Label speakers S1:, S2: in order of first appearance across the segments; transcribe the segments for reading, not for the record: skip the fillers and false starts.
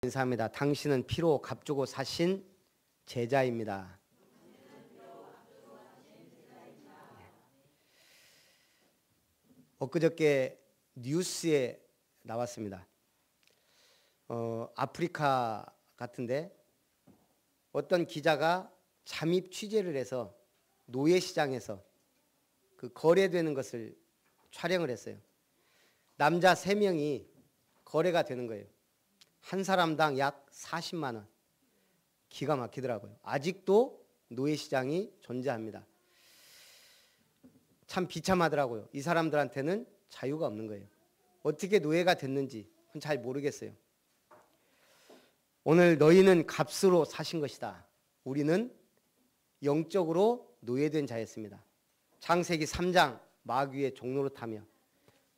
S1: 인사합니다. 당신은 피로 값주고 사신 제자입니다. 엊그저께 뉴스에 나왔습니다. 아프리카 같은데 어떤 기자가 잠입 취재를 해서 노예시장에서 그 거래되는 것을 촬영을 했어요. 남자 3명이 거래가 되는 거예요. 한 사람당 약 40만 원. 기가 막히더라고요. 아직도 노예시장이 존재합니다. 참 비참하더라고요. 이 사람들한테는 자유가 없는 거예요. 어떻게 노예가 됐는지 잘 모르겠어요. 오늘 너희는 값으로 사신 것이다. 우리는 영적으로 노예된 자였습니다. 창세기 3장 마귀의 종로로 타며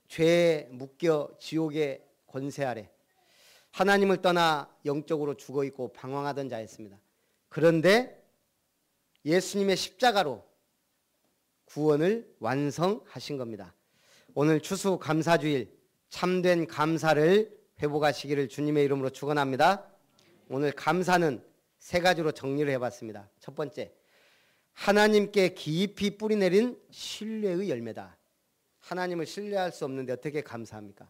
S1: 죄에 묶여 지옥의 권세 아래 하나님을 떠나 영적으로 죽어있고 방황하던 자였습니다. 그런데 예수님의 십자가로 구원을 완성하신 겁니다. 오늘 추수감사주일 참된 감사를 회복하시기를 주님의 이름으로 축원합니다. 오늘 감사는 3가지로 정리를 해봤습니다. 첫 번째, 하나님께 깊이 뿌리내린 신뢰의 열매다. 하나님을 신뢰할 수 없는데 어떻게 감사합니까?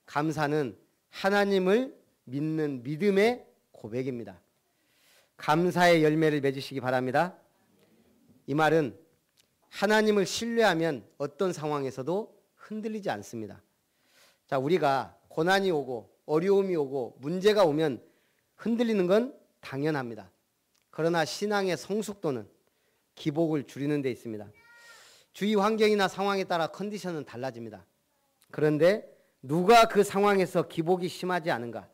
S1: 감사는 하나님을 믿는 믿음의 고백입니다. 감사의 열매를 맺으시기 바랍니다. 이 말은 하나님을 신뢰하면 어떤 상황에서도 흔들리지 않습니다. 자, 우리가 고난이 오고 어려움이 오고 문제가 오면 흔들리는 건 당연합니다. 그러나 신앙의 성숙도는 기복을 줄이는 데 있습니다. 주위 환경이나 상황에 따라 컨디션은 달라집니다. 그런데 누가 그 상황에서 기복이 심하지 않은가?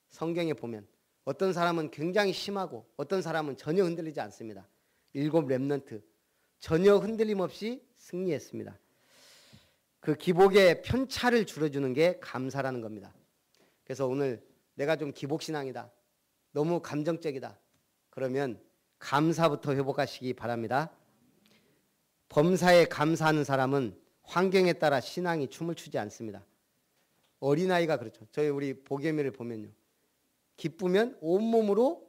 S1: 성경에 보면 어떤 사람은 굉장히 심하고 어떤 사람은 전혀 흔들리지 않습니다. 7 렘넌트 전혀 흔들림 없이 승리했습니다. 그 기복의 편차를 줄여주는 게 감사라는 겁니다. 그래서 오늘 내가 좀 기복신앙이다, 너무 감정적이다, 그러면 감사부터 회복하시기 바랍니다. 범사에 감사하는 사람은 환경에 따라 신앙이 춤을 추지 않습니다. 어린아이가 그렇죠. 저희 우리 보겸이를 보면요, 기쁘면 온몸으로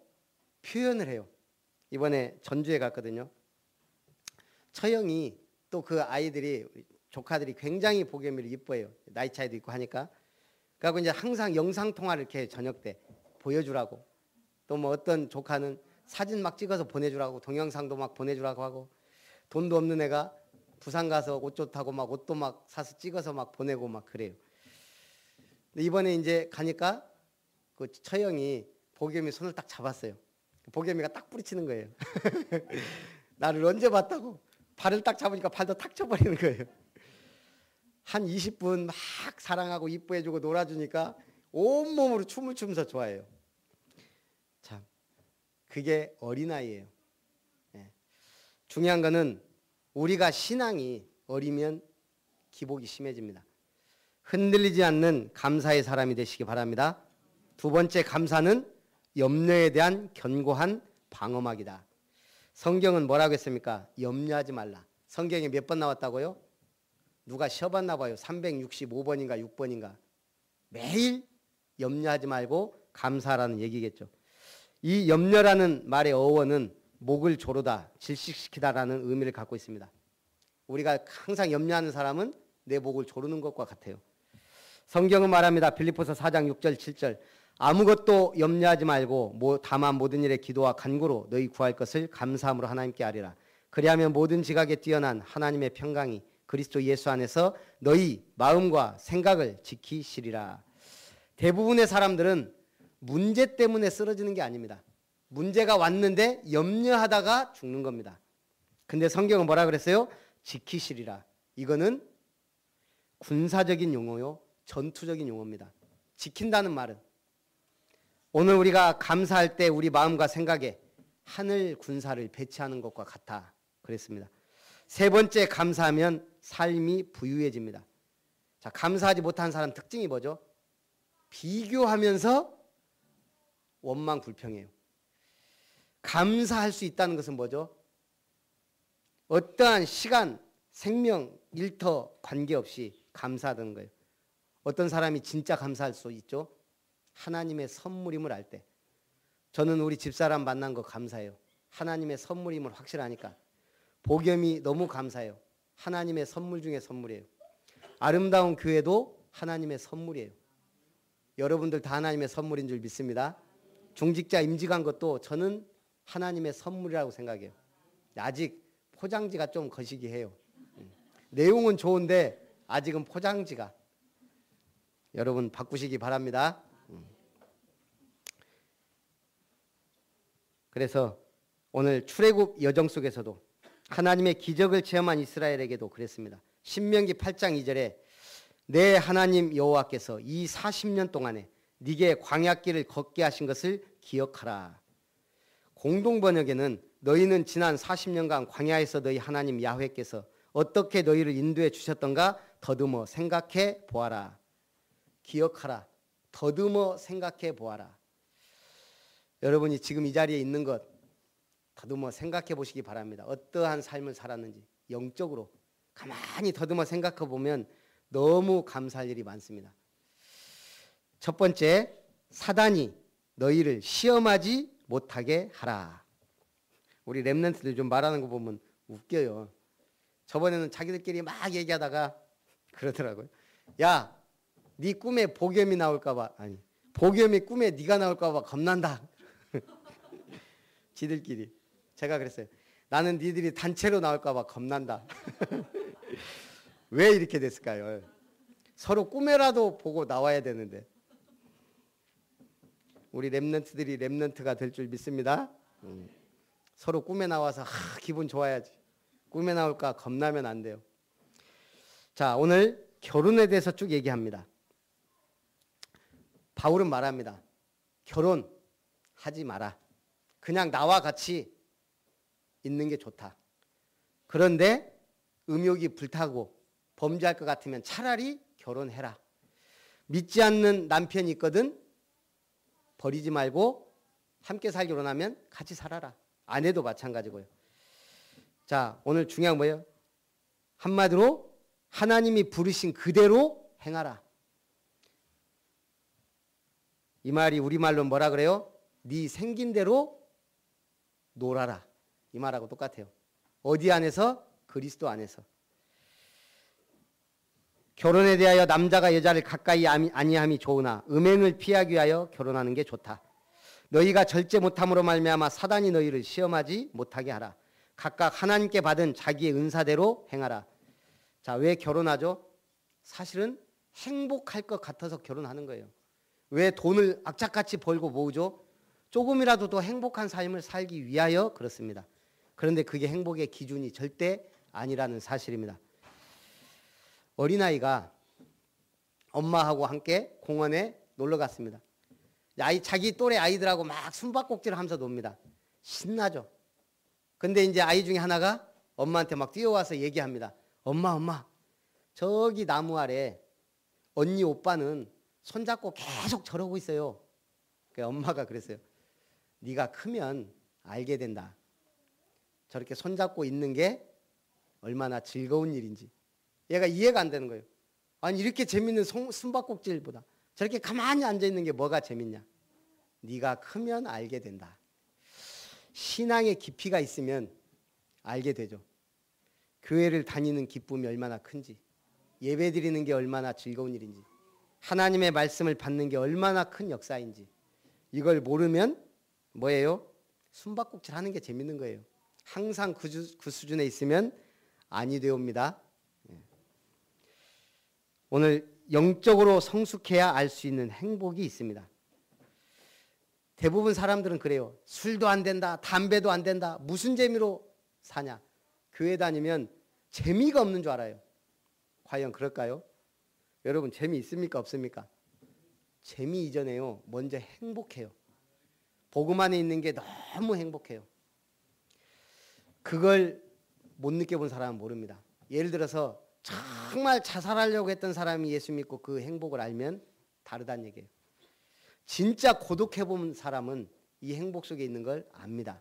S1: 표현을 해요. 이번에 전주에 갔거든요. 처형이 또 그 아이들이, 조카들이 굉장히 보겸이를 이뻐해요. 나이 차이도 있고 하니까. 그래서 이제 항상 영상통화를 이렇게 저녁 때 보여주라고, 또 뭐 어떤 조카는 사진 막 찍어서 보내주라고, 동영상도 막 보내주라고 하고, 돈도 없는 애가 부산 가서 옷 좋다고 막 옷도 막 사서 찍어서 막 보내고 막 그래요. 근데 이번에 이제 가니까 그 처형이 보겸이 손을 딱 잡았어요. 보겸이가 딱 뿌리치는 거예요. 나를 언제 봤다고. 발을 딱 잡으니까 발도 탁 쳐버리는 거예요. 한 20분 막 사랑하고 이뻐해주고 놀아주니까 온몸으로 춤을 추면서 좋아해요. 참, 그게 어린아이예요. 네. 중요한 거는 우리가 신앙이 어리면 기복이 심해집니다. 흔들리지 않는 감사의 사람이 되시기 바랍니다. 2번째, 감사는 염려에 대한 견고한 방어막이다. 성경은 뭐라고 했습니까? 염려하지 말라. 성경에 몇 번 나왔다고요? 누가 쉬어봤나 봐요. 365번인가 6번인가. 매일 염려하지 말고 감사라는 얘기겠죠. 이 염려라는 말의 어원은 목을 조르다, 질식시키다라는 의미를 갖고 있습니다. 우리가 항상 염려하는 사람은 내 목을 조르는 것과 같아요. 성경은 말합니다. 빌립보서 4장 6절 7절 아무것도 염려하지 말고 다만 모든 일에 기도와 간구로 너희 구할 것을 감사함으로 하나님께 아뢰라. 그리하면 모든 지각에 뛰어난 하나님의 평강이 그리스도 예수 안에서 너희 마음과 생각을 지키시리라. 대부분의 사람들은 문제 때문에 쓰러지는 게 아닙니다. 문제가 왔는데 염려하다가 죽는 겁니다. 근데 성경은 뭐라 그랬어요? 지키시리라. 이거는 군사적인 용어요, 전투적인 용어입니다. 지킨다는 말은 오늘 우리가 감사할 때 우리 마음과 생각에 하늘 군사를 배치하는 것과 같아 그랬습니다. 3번째, 감사하면 삶이 부유해집니다. 자, 감사하지 못한 사람 특징이 뭐죠? 비교하면서 원망불평해요. 감사할 수 있다는 것은 뭐죠? 어떠한 시간, 생명, 일터 관계없이 감사하다는 거예요. 어떤 사람이 진짜 감사할 수 있죠? 하나님의 선물임을 알 때. 저는 우리 집사람 만난 거 감사해요. 하나님의 선물임을 확실하니까. 복염이 너무 감사해요. 하나님의 선물 중에 선물이에요. 아름다운 교회도 하나님의 선물이에요. 여러분들 다 하나님의 선물인 줄 믿습니다. 중직자 임직한 것도 저는 하나님의 선물이라고 생각해요. 아직 포장지가 좀 거시기 해요. 내용은 좋은데 아직은 포장지가. 여러분 바꾸시기 바랍니다. 그래서 오늘 출애굽 여정 속에서도 하나님의 기적을 체험한 이스라엘에게도 그랬습니다. 신명기 8장 2절에 내 하나님 여호와께서 이 40년 동안에 네게 광야길을 걷게 하신 것을 기억하라. 공동 번역에는 너희는 지난 40년간 광야에서 너희 하나님 야훼께서 어떻게 너희를 인도해 주셨던가 더듬어 생각해 보아라. 기억하라. 더듬어 생각해 보아라. 여러분이 지금 이 자리에 있는 것 더듬어 생각해 보시기 바랍니다. 어떠한 삶을 살았는지 영적으로 가만히 더듬어 생각해 보면 너무 감사할 일이 많습니다. 첫 번째, 사단이 너희를 시험하지 못하게 하라. 우리 렘넌트들 좀 말하는 거 보면 웃겨요. 저번에는 자기들끼리 막 얘기하다가 그러더라고요. 야, 네 꿈에 복염이 나올까 봐. 아니, 복염이 꿈에 네가 나올까 봐 겁난다. 지들끼리. 제가 그랬어요. 나는 니들이 단체로 나올까 봐 겁난다. 왜 이렇게 됐을까요? 서로 꿈에라도 보고 나와야 되는데. 우리 렘넌트들이 렘넌트가 될 줄 믿습니다. 서로 꿈에 나와서 기분 좋아야지. 꿈에 나올까 겁나면 안 돼요. 자, 오늘 결혼에 대해서 쭉 얘기합니다. 바울은 말합니다. 결혼하지 마라. 그냥 나와 같이 있는 게 좋다. 그런데 음욕이 불타고 범죄할 것 같으면 차라리 결혼해라. 믿지 않는 남편이 있거든 버리지 말고 함께 살기로 하면 같이 살아라. 아내도 마찬가지고요. 자, 오늘 중요한 뭐예요? 한마디로 하나님이 부르신 그대로 행하라. 이 말이 우리말로 뭐라 그래요? 네 생긴 대로 놀아라. 이 말하고 똑같아요. 어디 안에서? 그리스도 안에서. 결혼에 대하여 남자가 여자를 가까이 아니함이 좋으나 음행을 피하기 위하여 결혼하는 게 좋다. 너희가 절제 못함으로 말미암아 사단이 너희를 시험하지 못하게 하라. 각각 하나님께 받은 자기의 은사대로 행하라. 자, 왜 결혼하죠? 사실은 행복할 것 같아서 결혼하는 거예요. 왜 돈을 악착같이 벌고 모으죠? 조금이라도 더 행복한 삶을 살기 위하여 그렇습니다. 그런데 그게 행복의 기준이 절대 아니라는 사실입니다. 어린아이가 엄마하고 함께 공원에 놀러 갔습니다. 자기 또래 아이들하고 막 숨바꼭질을 하면서 놉니다. 신나죠. 근데 이제 아이 중에 하나가 엄마한테 막 뛰어와서 얘기합니다. 엄마, 저기 나무 아래 언니 오빠는 손잡고 계속 저러고 있어요. 엄마가 그랬어요. 네가 크면 알게 된다. 저렇게 손잡고 있는 게 얼마나 즐거운 일인지. 얘가 이해가 안 되는 거예요. 아니 이렇게 재밌는 숨바꼭질보다 저렇게 가만히 앉아있는 게 뭐가 재밌냐. 네가 크면 알게 된다. 신앙의 깊이가 있으면 알게 되죠. 교회를 다니는 기쁨이 얼마나 큰지, 예배 드리는 게 얼마나 즐거운 일인지, 하나님의 말씀을 받는 게 얼마나 큰 역사인지 이걸 모르면 뭐예요? 숨바꼭질 하는 게 재밌는 거예요. 항상 그 수준에 있으면 아니 되옵니다. 오늘 영적으로 성숙해야 알 수 있는 행복이 있습니다. 대부분 사람들은 그래요. 술도 안 된다, 담배도 안 된다, 무슨 재미로 사냐. 교회 다니면 재미가 없는 줄 알아요. 과연 그럴까요? 여러분 재미 있습니까 없습니까? 재미 이전에요. 먼저 행복해요. 복음 안에 있는 게 너무 행복해요. 그걸 못 느껴본 사람은 모릅니다. 예를 들어서 정말 자살하려고 했던 사람이 예수 믿고 그 행복을 알면 다르다는 얘기예요. 진짜 고독해본 사람은 이 행복 속에 있는 걸 압니다.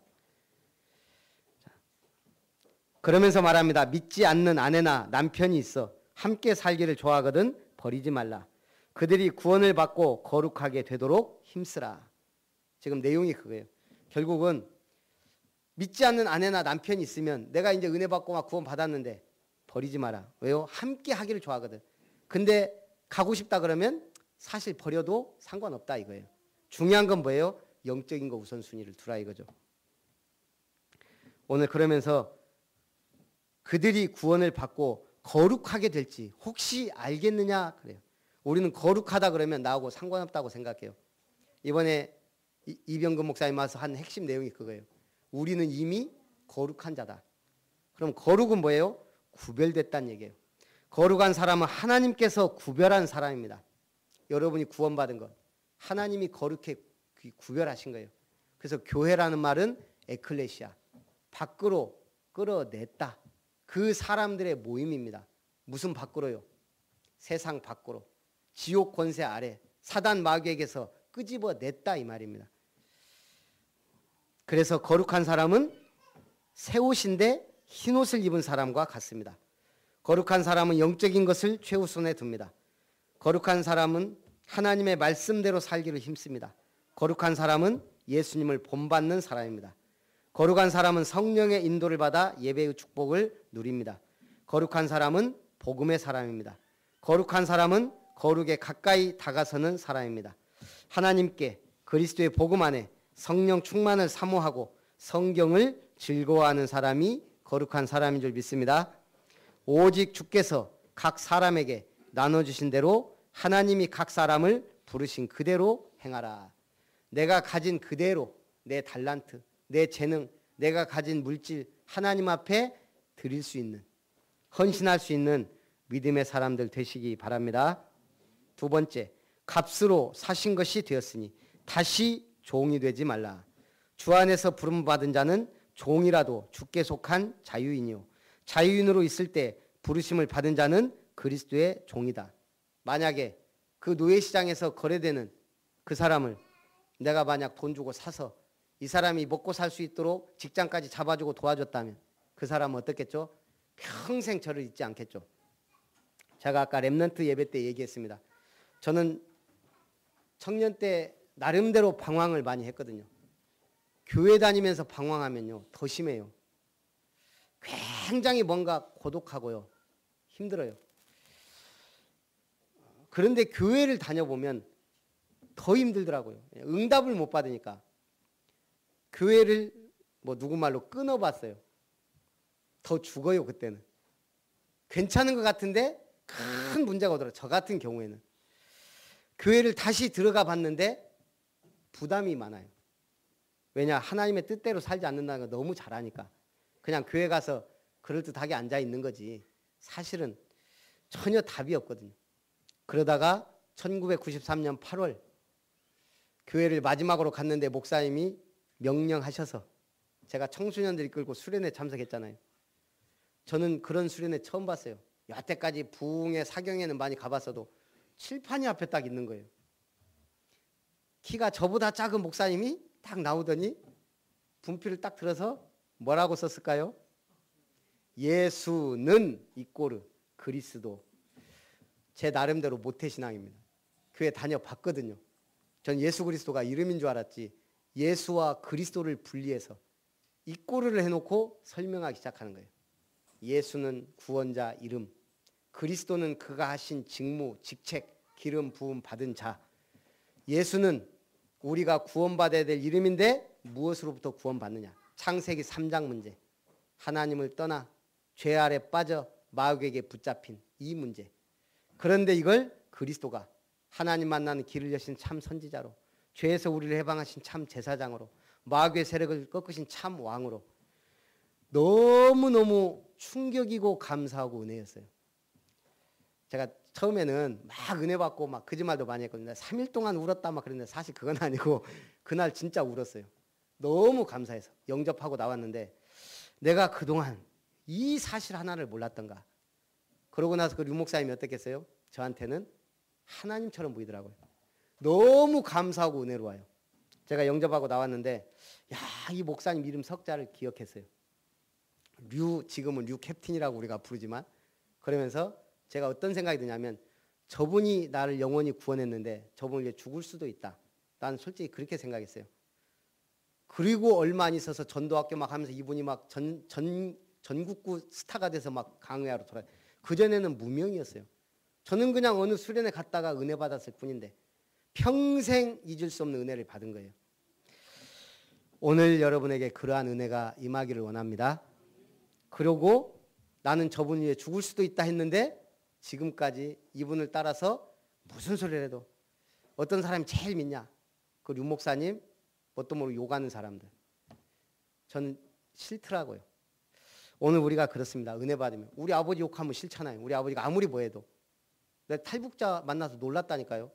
S1: 그러면서 말합니다. 믿지 않는 아내나 남편이 있어 함께 살기를 좋아하거든 버리지 말라. 그들이 구원을 받고 거룩하게 되도록 힘쓰라. 지금 내용이 그거예요. 결국은 믿지 않는 아내나 남편이 있으면 내가 이제 은혜 받고 막 구원 받았는데 버리지 마라. 왜요? 함께 하기를 좋아하거든. 근데 가고 싶다 그러면 사실 버려도 상관없다 이거예요. 중요한 건 뭐예요? 영적인 거 우선순위를 두라 이거죠. 오늘 그러면서 그들이 구원을 받고 거룩하게 될지 혹시 알겠느냐 그래요. 우리는 거룩하다 그러면 나하고 상관없다고 생각해요. 이번에 이병근 목사님 와서 한 핵심 내용이 그거예요. 우리는 이미 거룩한 자다. 그럼 거룩은 뭐예요? 구별됐다는 얘기예요. 거룩한 사람은 하나님께서 구별한 사람입니다. 여러분이 구원받은 것 하나님이 거룩해 구별하신 거예요. 그래서 교회라는 말은 에클레시아, 밖으로 끌어냈다. 그 사람들의 모임입니다. 무슨 밖으로요? 세상 밖으로, 지옥 권세 아래, 사단 마귀에게서 끄집어냈다 이 말입니다. 그래서 거룩한 사람은 새 옷인데 흰 옷을 입은 사람과 같습니다. 거룩한 사람은 영적인 것을 최우선에 둡니다. 거룩한 사람은 하나님의 말씀대로 살기를 힘씁니다. 거룩한 사람은 예수님을 본받는 사람입니다. 거룩한 사람은 성령의 인도를 받아 예배의 축복을 누립니다. 거룩한 사람은 복음의 사람입니다. 거룩한 사람은 거룩에 가까이 다가서는 사람입니다. 하나님께 그리스도의 복음 안에 성령 충만을 사모하고 성경을 즐거워하는 사람이 거룩한 사람인 줄 믿습니다. 오직 주께서 각 사람에게 나눠주신 대로 하나님이 각 사람을 부르신 그대로 행하라. 내가 가진 그대로 내 달란트, 내 재능, 내가 가진 물질 하나님 앞에 드릴 수 있는, 헌신할 수 있는 믿음의 사람들 되시기 바랍니다. 두 번째, 값으로 사신 것이 되었으니 다시 종이 되지 말라. 주 안에서 부름받은 자는 종이라도 주께 속한 자유인이요 자유인으로 있을 때 부르심을 받은 자는 그리스도의 종이다. 만약에 그 노예시장에서 거래되는 그 사람을 내가 만약 돈 주고 사서 이 사람이 먹고 살 수 있도록 직장까지 잡아주고 도와줬다면 그 사람은 어떻겠죠? 평생 저를 잊지 않겠죠. 제가 아까 렘넌트 예배 때 얘기했습니다. 저는 청년 때 나름대로 방황을 많이 했거든요. 교회 다니면서 방황하면요 더 심해요. 굉장히 뭔가 고독하고요 힘들어요. 그런데 교회를 다녀보면 더 힘들더라고요. 응답을 못 받으니까. 교회를 뭐 누구 말로 끊어봤어요. 더 죽어요 그때는. 괜찮은 것 같은데 큰 문제가 오더라고요. 저 같은 경우에는. 교회를 다시 들어가 봤는데 부담이 많아요. 왜냐? 하나님의 뜻대로 살지 않는다는 걸 너무 잘 아니까. 그냥 교회 가서 그럴듯하게 앉아 있는 거지. 사실은 전혀 답이 없거든요. 그러다가 1993년 8월 교회를 마지막으로 갔는데 목사님이 명령하셔서 제가 청소년들 이끌고 수련회 참석했잖아요. 저는 그런 수련회 처음 봤어요. 여태까지 부흥회 사경회는 많이 가봤어도 칠판이 앞에 딱 있는 거예요. 키가 저보다 작은 목사님이 딱 나오더니 분필을 딱 들어서 뭐라고 썼을까요? 예수는 이꼬르 그리스도. 제 나름대로 모태신앙입니다. 교회 다녀봤거든요. 전 예수 그리스도가 이름인 줄 알았지 예수와 그리스도를 분리해서 이꼬르를 해놓고 설명하기 시작하는 거예요. 예수는 구원자 이름, 그리스도는 그가 하신 직무, 직책, 기름 부음 받은 자. 예수는 우리가 구원받아야 될 이름인데 무엇으로부터 구원받느냐. 창세기 3장 문제. 하나님을 떠나 죄 아래 빠져 마귀에게 붙잡힌 이 문제. 그런데 이걸 그리스도가 하나님 만나는 길을 여신 참 선지자로, 죄에서 우리를 해방하신 참 제사장으로, 마귀의 세력을 꺾으신 참 왕으로 너무너무 충격이고 감사하고 은혜였어요. 제가 처음에는 막 은혜 받고 막 거짓말도 많이 했거든요. 3일 동안 울었다 막 그랬는데 사실 그건 아니고 그날 진짜 울었어요. 너무 감사해서 영접하고 나왔는데 내가 그동안 이 사실 하나를 몰랐던가. 그러고 나서 그 류 목사님이 어떻겠어요? 저한테는 하나님처럼 보이더라고요. 너무 감사하고 은혜로워요. 제가 영접하고 나왔는데 야, 이 목사님 이름 석자를 기억했어요. 지금은 류 캡틴이라고 우리가 부르지만 그러면서 제가 어떤 생각이 드냐면 저분이 나를 영원히 구원했는데 저분이 이제 죽을 수도 있다. 난 솔직히 그렇게 생각했어요. 그리고 얼마 안 있어서 전도학교 막 하면서 이분이 막 전국구 스타가 돼서 막 강의하러 돌아요. 그전에는 무명이었어요. 저는 그냥 어느 수련회 갔다가 은혜 받았을 뿐인데 평생 잊을 수 없는 은혜를 받은 거예요. 오늘 여러분에게 그러한 은혜가 임하기를 원합니다. 그리고 나는 저분 위에 죽을 수도 있다 했는데 지금까지 이분을 따라서 무슨 소리를 해도 어떤 사람이 제일 믿냐? 그 류 목사님, 뭣도 모르고 욕하는 사람들. 저는 싫더라고요. 오늘 우리가 그렇습니다. 은혜 받으면. 우리 아버지 욕하면 싫잖아요. 우리 아버지가 아무리 뭐해도. 내가 탈북자 만나서 놀랐다니까요.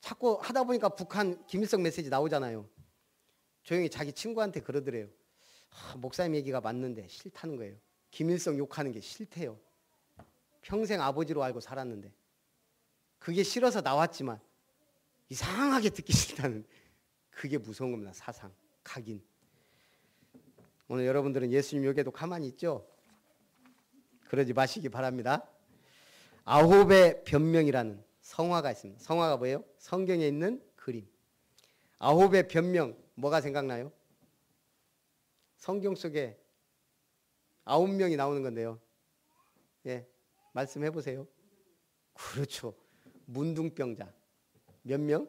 S1: 자꾸 하다 보니까 북한 김일성 메시지 나오잖아요. 조용히 자기 친구한테 그러더래요. 목사님 얘기가 맞는데 싫다는 거예요. 김일성 욕하는 게 싫대요. 평생 아버지로 알고 살았는데. 그게 싫어서 나왔지만 이상하게 듣기 싫다는, 그게 무서운 겁니다. 사상, 각인. 오늘 여러분들은 예수님 욕에도 가만히 있죠? 그러지 마시기 바랍니다. 아홉의 변명이라는 성화가 있습니다. 성화가 뭐예요? 성경에 있는 그림. 아홉의 변명, 뭐가 생각나요? 성경 속에 9명이 나오는 건데요. 예, 말씀해 보세요. 그렇죠. 문둥병자. 몇 명?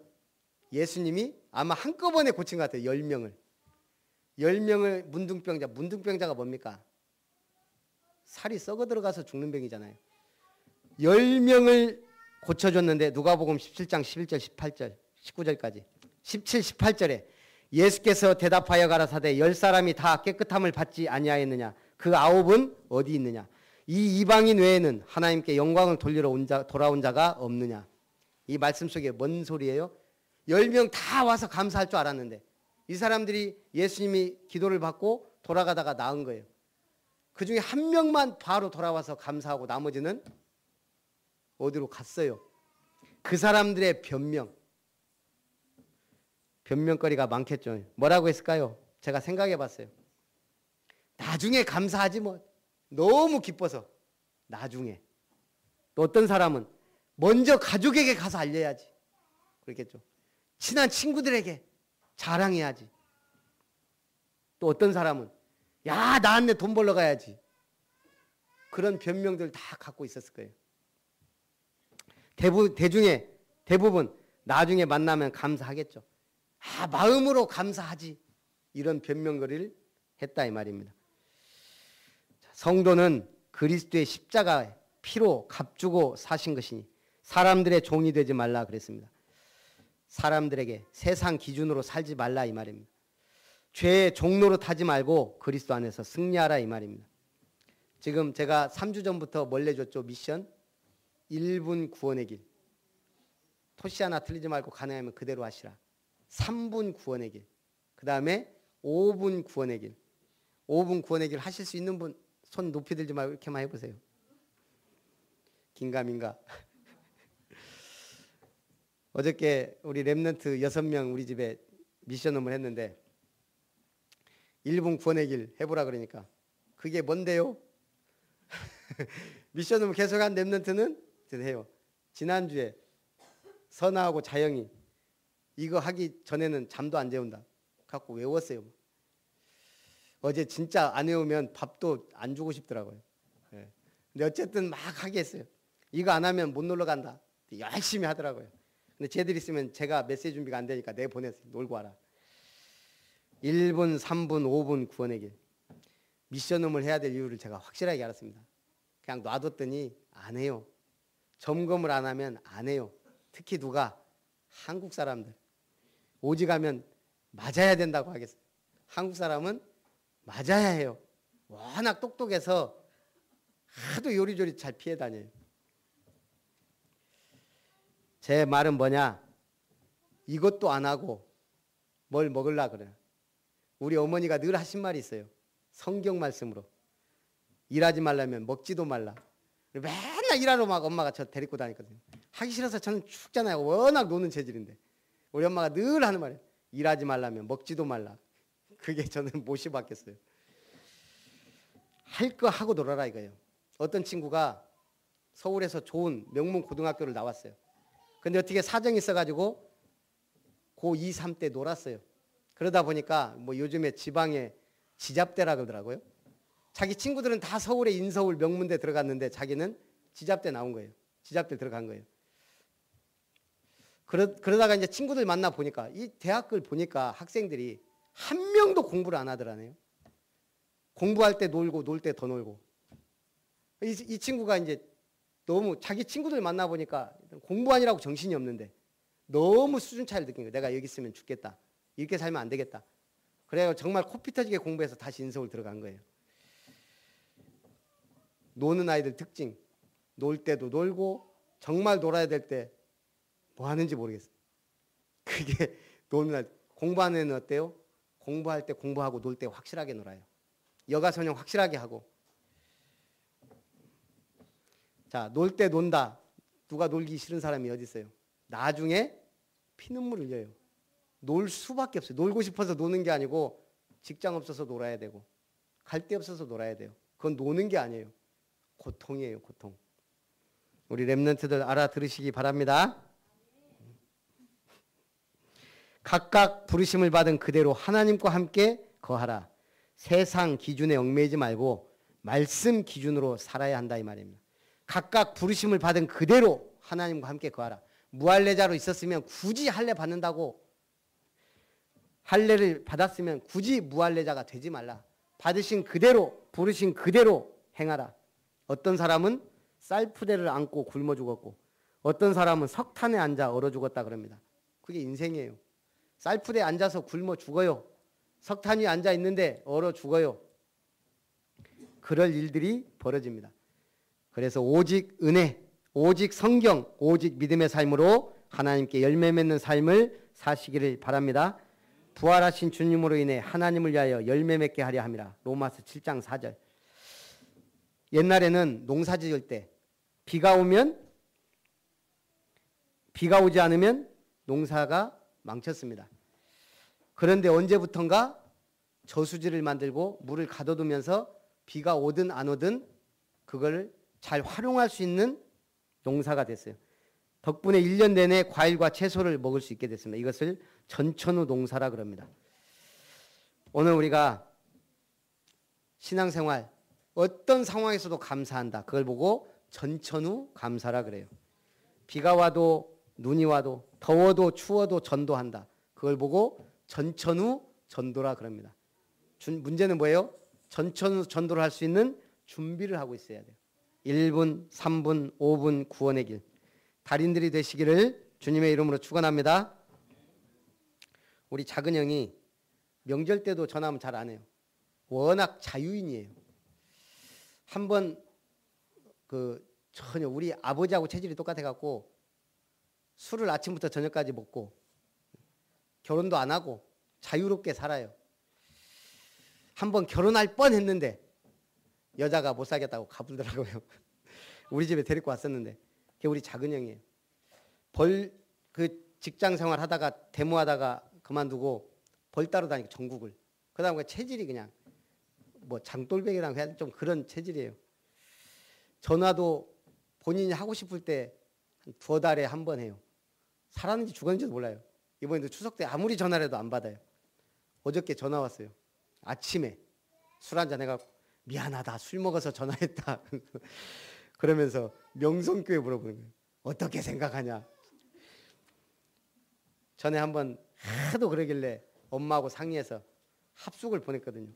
S1: 예수님이 아마 한꺼번에 고친 것 같아요. 10명을. 10명을 문둥병자. 문둥병자가 뭡니까? 살이 썩어 들어가서 죽는 병이잖아요. 10명을 고쳐줬는데 누가복음 17장 11절 18절 19절까지 17, 18절에 예수께서 대답하여 가라사대 10사람이 다 깨끗함을 받지 아니하였느냐? 그 9은 어디 있느냐? 이 이방인 외에는 하나님께 영광을 돌리러 돌아온 자가 없느냐? 이 말씀 속에 뭔 소리예요? 10명 다 와서 감사할 줄 알았는데 이 사람들이 예수님이 기도를 받고 돌아가다가 나은 거예요. 그 중에 한 명만 바로 돌아와서 감사하고 나머지는 어디로 갔어요. 그 사람들의 변명거리가 많겠죠. 뭐라고 했을까요? 제가 생각해 봤어요. 나중에 감사하지 뭐. 너무 기뻐서 나중에. 또 어떤 사람은 먼저 가족에게 가서 알려야지. 그렇겠죠. 친한 친구들에게 자랑해야지. 또 어떤 사람은 야, 나한테 돈 벌러 가야지. 그런 변명들 다 갖고 있었을 거예요. 대부분 나중에 만나면 감사하겠죠. 마음으로 감사하지. 이런 변명거리를 했다 이 말입니다. 성도는 그리스도의 십자가에 피로 값주고 사신 것이니 사람들의 종이 되지 말라 그랬습니다. 사람들에게 세상 기준으로 살지 말라 이 말입니다. 죄의 종로로 타지 말고 그리스도 안에서 승리하라 이 말입니다. 지금 제가 3주 전부터 뭘 내줬죠? 미션 1분 구원의 길. 토시 하나 틀리지 말고 가능하면 그대로 하시라. 3분 구원의 길. 그 다음에 5분 구원의 길. 5분 구원의 길 하실 수 있는 분 손 높이 들지 말고 이렇게만 해보세요. 긴가민가. 어저께 우리 랩런트 6명 우리 집에 미션홈을 했는데 1분 구원의 길 해보라 그러니까 그게 뭔데요? 미션홈을 계속한 랩런트는 해요. 지난주에 선아하고 자영이 이거 하기 전에는 잠도 안 재운다 갖고 외웠어요. 어제 진짜 안 외우면 밥도 안 주고 싶더라고요. 네. 근데 어쨌든 막 하게 했어요. 이거 안 하면 못 놀러 간다. 열심히 하더라고요. 근데 쟤들 있으면 제가 메시지 준비가 안 되니까 내 보냈어요. 놀고 와라. 1분, 3분, 5분 구원의 길. 미션홈을 해야 될 이유를 제가 확실하게 알았습니다. 그냥 놔뒀더니 안 해요. 점검을 안 하면 안 해요. 특히 누가? 한국 사람들. 오직하면 맞아야 된다고 하겠어요. 한국 사람은 맞아야 해요. 워낙 똑똑해서 하도 요리조리 잘 피해 다녀요. 제 말은 뭐냐? 이것도 안 하고 뭘 먹으려 그래요. 우리 어머니가 늘 하신 말이 있어요. 성경 말씀으로. 일하지 말라면 먹지도 말라. 맨날 일하러 막 엄마가 저 데리고 다니거든요. 하기 싫어서 저는 죽잖아요. 워낙 노는 체질인데. 우리 엄마가 늘 하는 말이에요. 일하지 말라면 먹지도 말라. 그게 저는 못이 받겠어요. 할 거 하고 놀아라 이거예요. 어떤 친구가 서울에서 좋은 명문 고등학교를 나왔어요. 근데 어떻게 사정이 있어가지고 고2, 3 때 놀았어요. 그러다 보니까 뭐 요즘에 지방에 지잡대라 그러더라고요. 자기 친구들은 다 서울에 인서울 명문대 들어갔는데 자기는 지잡대 나온 거예요. 지잡대 들어간 거예요. 그러다가 이제 친구들 만나 보니까 이 대학을 보니까 학생들이 한 명도 공부를 안 하더라네요. 공부할 때 놀고 놀 때 더 놀고. 이 친구가 이제 너무 자기 친구들 만나 보니까 공부하느라고 정신이 없는데 너무 수준 차이를 느낀 거예요. 내가 여기 있으면 죽겠다. 이렇게 살면 안 되겠다. 그래서 정말 코피 터지게 공부해서 다시 인서울 들어간 거예요. 노는 아이들 특징. 놀 때도 놀고 정말 놀아야 될 때 뭐 하는지 모르겠어요. 그게 노는 아이들. 공부하는 애는 어때요? 공부할 때 공부하고 놀 때 확실하게 놀아요. 여가선영 확실하게 하고. 자, 놀 때 논다. 누가 놀기 싫은 사람이 어디 있어요? 나중에 피눈물 흘려요. 놀 수밖에 없어요. 놀고 싶어서 노는 게 아니고 직장 없어서 놀아야 되고 갈 데 없어서 놀아야 돼요. 그건 노는 게 아니에요. 고통이에요. 고통. 우리 렘넌트들 알아들으시기 바랍니다. 각각 부르심을 받은 그대로 하나님과 함께 거하라. 세상 기준에 얽매이지 말고 말씀 기준으로 살아야 한다 이 말입니다. 각각 부르심을 받은 그대로 하나님과 함께 거하라. 무할례자로 있었으면 굳이 할례 받는다고 할례를 받았으면 굳이 무할례자가 되지 말라. 받으신 그대로 부르신 그대로 행하라. 어떤 사람은 쌀푸대를 안고 굶어 죽었고 어떤 사람은 석탄에 앉아 얼어 죽었다 그럽니다. 그게 인생이에요. 쌀푸대에 앉아서 굶어 죽어요. 석탄 위에 앉아 있는데 얼어 죽어요. 그럴 일들이 벌어집니다. 그래서 오직 은혜, 오직 성경, 오직 믿음의 삶으로 하나님께 열매 맺는 삶을 사시기를 바랍니다. 부활하신 주님으로 인해 하나님을 위하여 열매 맺게 하려 함이라. 로마서 7장 4절. 옛날에는 농사 지을 때 비가 오지 않으면 농사가 망쳤습니다. 그런데 언제부턴가 저수지를 만들고 물을 가둬두면서 비가 오든 안 오든 그걸 잘 활용할 수 있는 농사가 됐어요. 덕분에 1년 내내 과일과 채소를 먹을 수 있게 됐습니다. 이것을 전천후 농사라 그럽니다. 오늘 우리가 신앙생활 어떤 상황에서도 감사한다. 그걸 보고 전천후 감사라 그래요. 비가 와도 눈이 와도 더워도 추워도 전도한다. 그걸 보고 전천후 전도라 그럽니다. 문제는 뭐예요? 전천후 전도를 할 수 있는 준비를 하고 있어야 돼요. 1분, 3분, 5분 구원의 길. 달인들이 되시기를 주님의 이름으로 축원합니다. 우리 작은 형이 명절 때도 전화하면 잘 안 해요. 워낙 자유인이에요. 한번 전혀 우리 아버지하고 체질이 똑같아 갖고 술을 아침부터 저녁까지 먹고 결혼도 안 하고 자유롭게 살아요. 한번 결혼할 뻔했는데 여자가 못 사겠다고 가불더라고요. 우리 집에 데리고 왔었는데 그게 우리 작은 형이에요. 직장 생활 하다가 데모하다가 그만두고 벌 따러 다니고 전국을. 그다음에 체질이 그냥 뭐 장돌뱅이랑 해야 좀 그런 체질이에요. 전화도 본인이 하고 싶을 때 한 2달에 한 번 해요. 살았는지 죽었는지도 몰라요. 이번에도 추석 때 아무리 전화를 해도 안 받아요. 어저께 전화 왔어요. 아침에 술 한잔 해갖고 미안하다 술 먹어서 전화했다. 그러면서 명성교회 물어보는 거예요. 어떻게 생각하냐. 전에 한번 하도 그러길래 엄마하고 상의해서 합숙을 보냈거든요.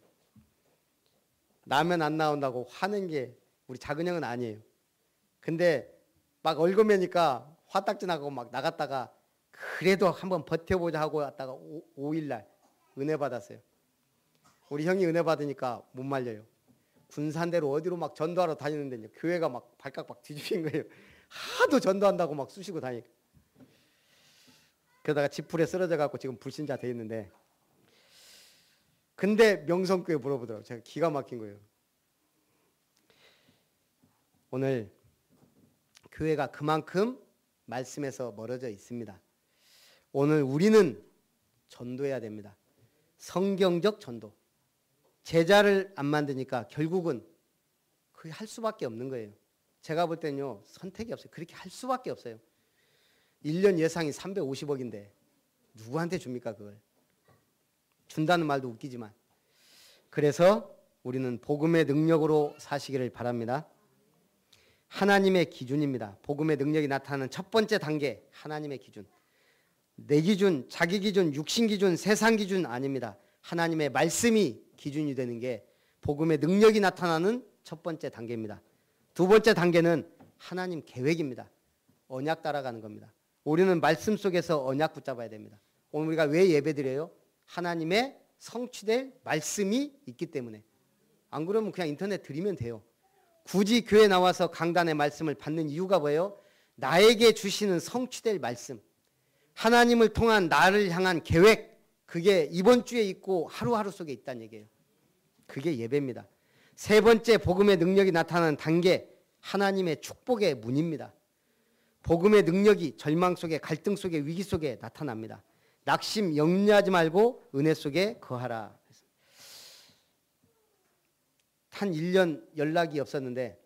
S1: 라면 안 나온다고 화낸 게 우리 작은 형은 아니에요. 근데 막 얽으매니까 화딱지나고 막 나갔다가 그래도 한번 버텨보자 하고 왔다가 5일날 은혜 받았어요. 우리 형이 은혜 받으니까 못 말려요. 군산대로 어디로 막 전도하러 다니는데 교회가 막 발칵 막 뒤집힌 거예요. 하도 전도한다고 막 쑤시고 다니까. 그러다가 지풀에 쓰러져 갖고 지금 불신자 돼 있는데 근데 명성교회 물어보더라고요. 제가 기가 막힌 거예요. 오늘 교회가 그만큼 말씀에서 멀어져 있습니다. 오늘 우리는 전도해야 됩니다. 성경적 전도. 제자를 안 만드니까 결국은 그게 할 수밖에 없는 거예요. 제가 볼 때는요. 선택이 없어요. 그렇게 할 수밖에 없어요. 1년 예상이 350억인데 누구한테 줍니까 그걸? 준다는 말도 웃기지만. 그래서 우리는 복음의 능력으로 사시기를 바랍니다. 하나님의 기준입니다. 복음의 능력이 나타나는 첫 번째 단계, 하나님의 기준. 내 기준, 자기 기준, 육신 기준, 세상 기준 아닙니다. 하나님의 말씀이 기준이 되는 게 복음의 능력이 나타나는 첫 번째 단계입니다. 두 번째 단계는 하나님 계획입니다. 언약 따라가는 겁니다. 우리는 말씀 속에서 언약 붙잡아야 됩니다. 오늘 우리가 왜 예배드려요? 하나님의 성취될 말씀이 있기 때문에. 안 그러면 그냥 인터넷 드리면 돼요. 굳이 교회 나와서 강단의 말씀을 받는 이유가 뭐예요? 나에게 주시는 성취될 말씀, 하나님을 통한 나를 향한 계획, 그게 이번 주에 있고 하루하루 속에 있다는 얘기예요. 그게 예배입니다. 세 번째 복음의 능력이 나타나는 단계, 하나님의 축복의 문입니다. 복음의 능력이 절망 속에, 갈등 속에, 위기 속에 나타납니다. 낙심, 염려하지 말고 은혜 속에 거하라. 한 1년 연락이 없었는데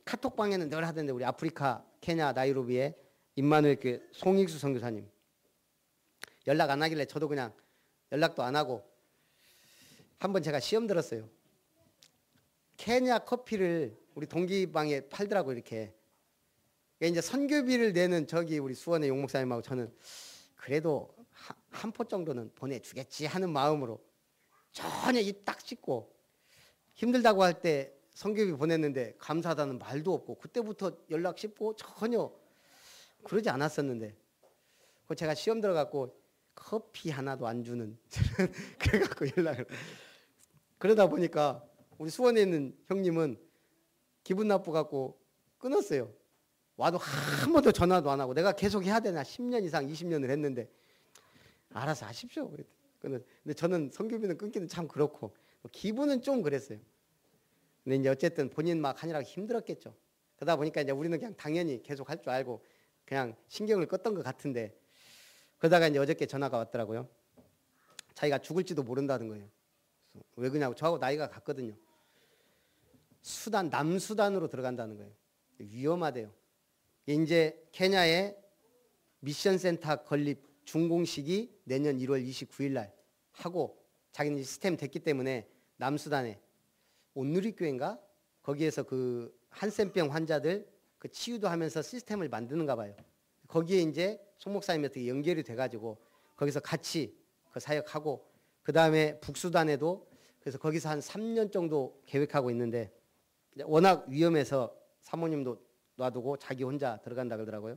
S1: 카톡방에는 늘 하던데, 우리 아프리카 케냐 나이로비에 임마누엘 교회 송익수 선교사님 연락 안 하길래 저도 그냥 연락도 안 하고 한번 제가 시험 들었어요. 케냐 커피를 우리 동기방에 팔더라고 이렇게. 그러니까 이제 선교비를 내는 저기 우리 수원의 용 목사님하고 저는 그래도 한 포 정도는 보내주겠지 하는 마음으로 전혀 입 딱 씻고 힘들다고 할 때 선교비 보냈는데 감사하다는 말도 없고 그때부터 연락 씹고 전혀 그러지 않았었는데 제가 시험 들어갖고 커피 하나도 안 주는 그래갖고 연락을 그러다 보니까 우리 수원에 있는 형님은 기분 나쁘갖고 끊었어요. 와도 한 번도 전화도 안 하고 내가 계속 해야 되나 10년 이상 20년을 했는데 알아서 하십시오. 근데 저는 선교비는 끊기는 참 그렇고 기분은 좀 그랬어요. 근데 이제 어쨌든 본인 막 하느라고 힘들었겠죠. 그러다 보니까 이제 우리는 그냥 당연히 계속 할 줄 알고 그냥 신경을 껐던 것 같은데 그러다가 이제 어저께 전화가 왔더라고요. 자기가 죽을지도 모른다는 거예요. 왜 그러냐고, 저하고 나이가 같거든요. 수단, 남수단으로 들어간다는 거예요. 위험하대요. 이제 케냐에 미션센터 건립 준공식이 내년 1월 29일 날 하고 자기는 시스템 됐기 때문에 남수단에 온누리교회인가? 거기에서 그 한센병 환자들 그 치유도 하면서 시스템을 만드는가 봐요. 거기에 이제 송 목사님이 어떻게 연결이 돼가지고 거기서 같이 그 사역하고 그 다음에 북수단에도 그래서 거기서 한 3년 정도 계획하고 있는데 워낙 위험해서 사모님도 놔두고 자기 혼자 들어간다 그러더라고요.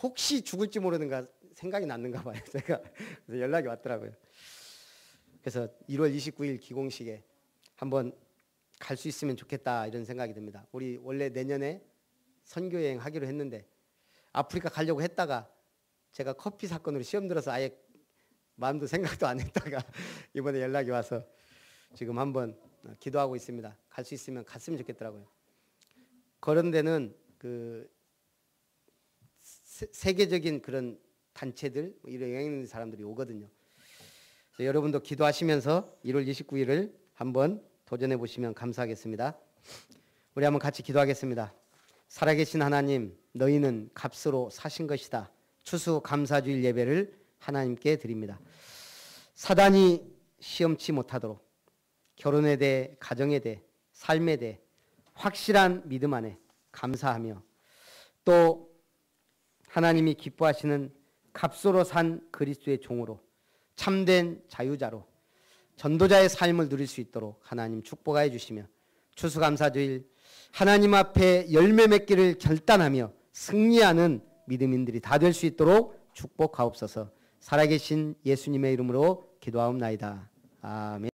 S1: 혹시 죽을지 모르는가 생각이 났는가 봐요. 제가 그래서 연락이 왔더라고요. 그래서 1월 29일 기공식에 한번 갈 수 있으면 좋겠다 이런 생각이 듭니다. 우리 원래 내년에 선교여행 하기로 했는데 아프리카 가려고 했다가 제가 커피 사건으로 시험 들어서 아예 마음도 생각도 안 했다가 이번에 연락이 와서 지금 한번 기도하고 있습니다. 갈 수 있으면 갔으면 좋겠더라고요. 그런 데는 그 세계적인 그런 단체들 이런 영향 있는 사람들이 오거든요. 그래서 여러분도 기도하시면서 1월 29일을 한번 도전해 보시면 감사하겠습니다. 우리 한번 같이 기도하겠습니다. 살아계신 하나님, 너희는 값으로 사신 것이다. 추수 감사주일 예배를 하나님께 드립니다. 사단이 시험치 못하도록 결혼에 대해, 가정에 대해, 삶에 대해 확실한 믿음 안에 감사하며 또 하나님이 기뻐하시는 값으로 산 그리스도의 종으로 참된 자유자로 전도자의 삶을 누릴 수 있도록 하나님 축복하여 주시며 추수감사주일 하나님 앞에 열매 맺기를 결단하며 승리하는 믿음인들이 다 될 수 있도록 축복하옵소서. 살아계신 예수님의 이름으로 기도하옵나이다. 아멘.